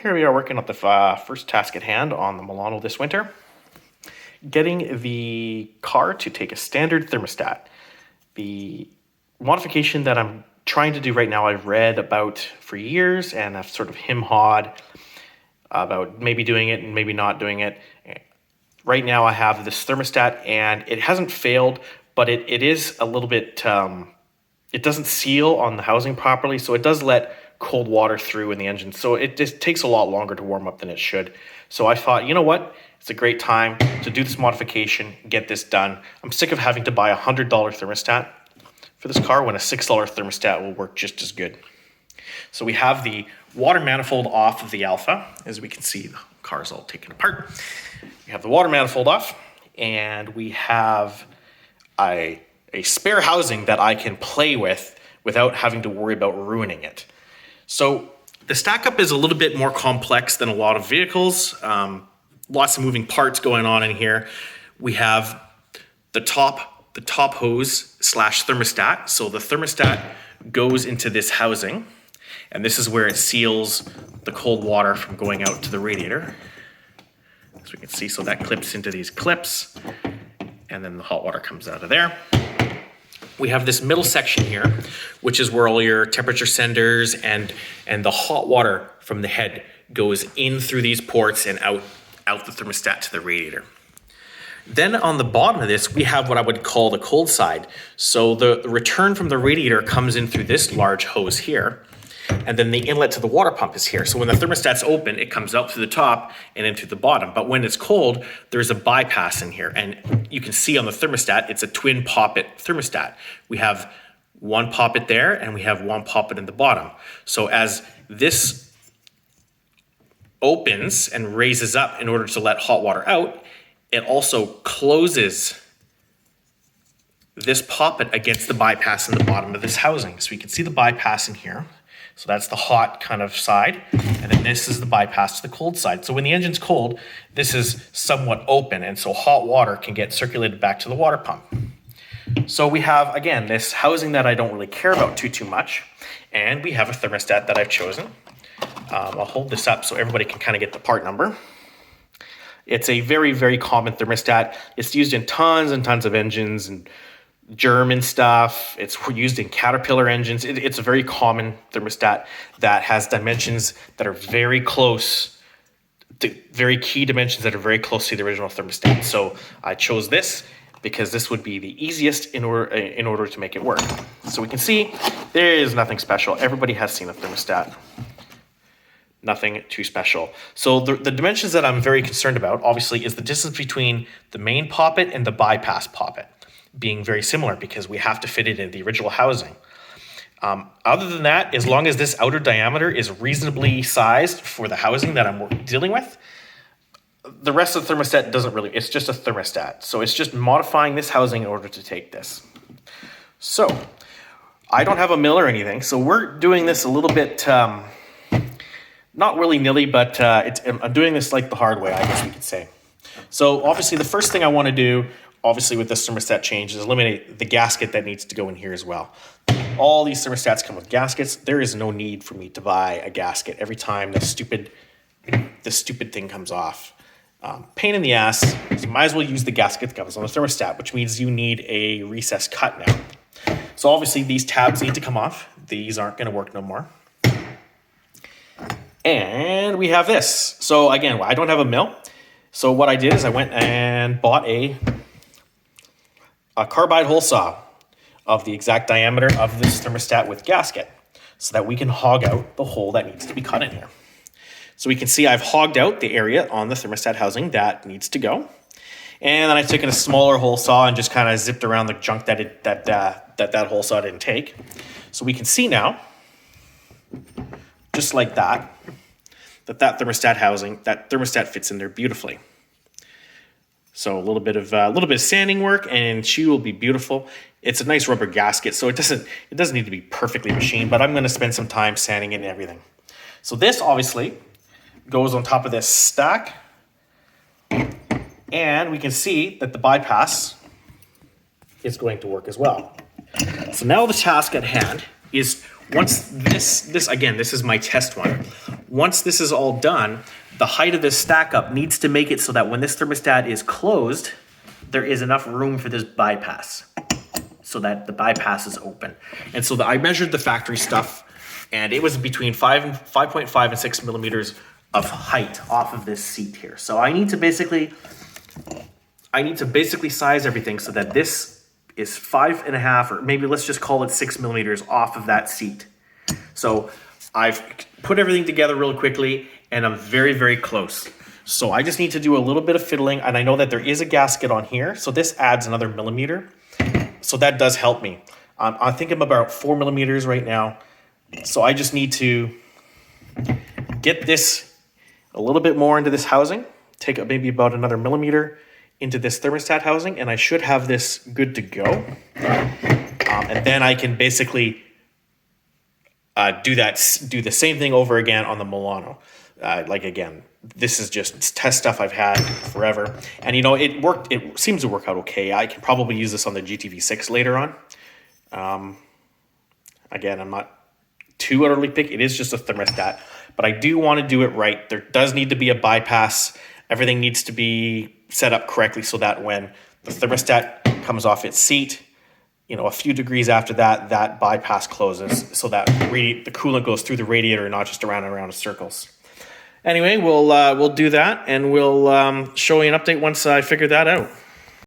Here we are working on the first task at hand on the Milano this winter. Getting the car to take a standard thermostat. The modification that I'm trying to do right now, I've read about for years, and I've sort of him-hawed about maybe doing it and maybe not doing it. Right now I have this thermostat and it hasn't failed, but it is a little bit, it doesn't seal on the housing properly, so it does let cold water through in the engine. So it just takes a lot longer to warm up than it should. So I thought, you know what? It's a great time to do this modification, get this done. I'm sick of having to buy a $100 thermostat for this car when a $6 thermostat will work just as good. So we have the water manifold off of the Alfa. As we can see, the car's all taken apart. We have the water manifold off, and we have a spare housing that I can play with without having to worry about ruining it. So the stack up is a little bit more complex than a lot of vehicles. Lots of moving parts going on in here. We have the top hose / thermostat. So the thermostat goes into this housing, and this is where it seals the cold water from going out to the radiator. As we can see, so that clips into these clips, and then the hot water comes out of there. We have this middle section here, which is where all your temperature senders and the hot water from the head goes in through these ports and out the thermostat to the radiator. Then on the bottom of this, we have what I would call the cold side. So the return from the radiator comes in through this large hose here, and then the inlet to the water pump is here. So when the thermostat's open, it comes out through the top and in through the bottom. But when it's cold, there's a bypass in here. And you can see on the thermostat, it's a twin poppet thermostat. We have one poppet there and we have one poppet in the bottom. So as this opens and raises up in order to let hot water out, it also closes this poppet against the bypass in the bottom of this housing. So you can see the bypass in here. So that's the hot kind of side, and then this is the bypass to the cold side. So when the engine's cold, this is somewhat open, and so hot water can get circulated back to the water pump. So we have, again, this housing that I don't really care about too much, and we have a thermostat that I've chosen. I'll hold this up so everybody can kind of get the part number. It's a very, very common thermostat. It's used in tons and tons of engines and German stuff. It's used in Caterpillar engines. It's a very common thermostat that has dimensions that are very close, very key dimensions that are very close to the original thermostat. So I chose this because this would be the easiest in order to make it work. So we can see there is nothing special. Everybody has seen a thermostat. Nothing too special. So the dimensions that I'm very concerned about, obviously, is the distance between the main poppet and the bypass poppet being very similar because we have to fit it in the original housing. Other than that, as long as this outer diameter is reasonably sized for the housing that I'm dealing with, the rest of the thermostat doesn't really, it's just a thermostat. So it's just modifying this housing in order to take this. So I don't have a mill or anything, so we're doing this a little bit, not willy-nilly, but I'm doing this like the hard way, I guess we could say. So obviously the first thing I want to do, obviously with this thermostat change, is eliminate the gasket that needs to go in here as well. All these thermostats come with gaskets. There is no need for me to buy a gasket every time this stupid thing comes off. Pain in the ass. So you might as well use the gasket that comes on the thermostat, which means you need a recess cut now. So obviously these tabs need to come off. These aren't going to work no more. And we have this. So again, I don't have a mill. So what I did is I went and bought a carbide hole saw of the exact diameter of this thermostat with gasket so that we can hog out the hole that needs to be cut in here. So we can see I've hogged out the area on the thermostat housing that needs to go. And then I took in a smaller hole saw and just kind of zipped around the junk that hole saw didn't take. So we can see now, just like that thermostat housing, that thermostat fits in there beautifully. So a little bit of sanding work and she will be beautiful. It's a nice rubber gasket, so it doesn't need to be perfectly machined, but I'm going to spend some time sanding it and everything. So this obviously goes on top of this stack, and we can see that the bypass is going to work as well. So now the task at hand is once this again, this is my test one. Once this is all done, the height of this stack up needs to make it so that when this thermostat is closed, there is enough room for this bypass, so that the bypass is open. And so I measured the factory stuff, and it was between 5.5 and 6 millimeters of height off of this seat here. So I need to basically size everything so that this is 5.5, or maybe let's just call it 6 millimeters off of that seat. So I've put everything together real quickly, and I'm very, very close. So I just need to do a little bit of fiddling, and I know that there is a gasket on here, so this adds another millimeter. So that does help me. I think I'm about 4 millimeters right now. So I just need to get this a little bit more into this housing, take maybe about another millimeter into this thermostat housing, and I should have this good to go. And then I can basically do the same thing over again on the Milano. Like again, this is just test stuff I've had forever. And you know, it worked, it seems to work out okay. I can probably use this on the GT-V6 later on. Again, I'm not too utterly picky. It is just a thermostat, but I do want to do it right. There does need to be a bypass. Everything needs to be set up correctly so that when the thermostat comes off its seat, you know, a few degrees after that, that bypass closes so that the coolant goes through the radiator, not just around and around in circles. Anyway, we'll do that, and we'll show you an update once I figure that out.